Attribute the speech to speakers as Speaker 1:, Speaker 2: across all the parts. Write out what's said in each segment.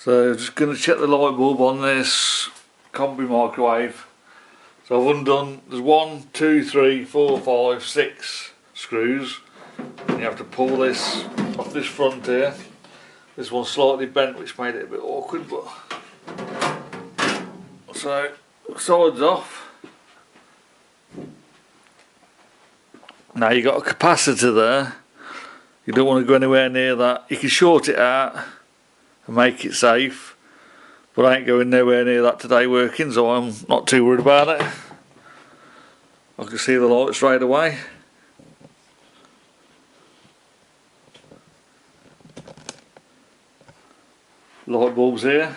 Speaker 1: So just going to check the light bulb on this combi microwave. So I've undone, there's 1, 2, 3, 4, 5, 6 screws. And you have to pull this off this front here. This one's slightly bent, which made it a bit awkward, but so sides off. Now you've got a capacitor there. You don't want to go anywhere near that. You can short it out and make it safe, but I ain't going nowhere near that today working, so I'm not too worried about it. I can see the light straight away. Light bulbs here.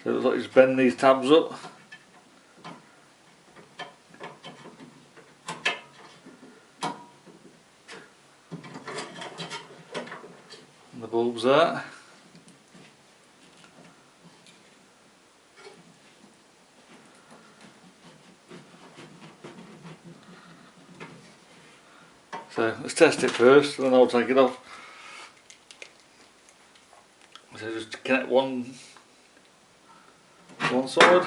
Speaker 1: So it looks like he's bending these tabs up. And the bulbs there. So let's test it first, and then I'll take it off. So just connect one side. So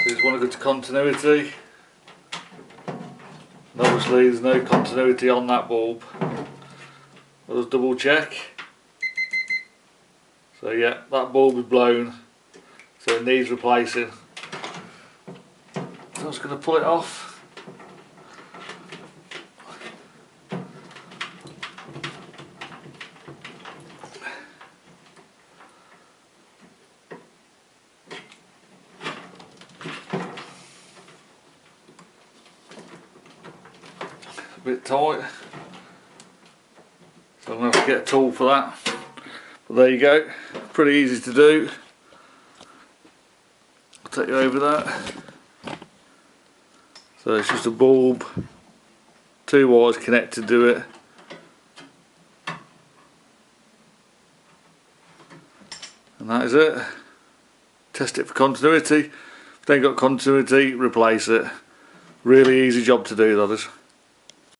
Speaker 1: you just want to go to continuity. And obviously there's no continuity on that bulb. I'll just double check. So yeah, that bulb is blown, so it needs replacing. So I'm just going to pull it off. A bit tight, so I'm going to have to get a tool for that. But there you go, pretty easy to do. I'll take you over that. So it's just a bulb, 2 wires connected to it. And that is it. Test it for continuity. If they ain't got continuity, replace it. Really easy job to do, that is.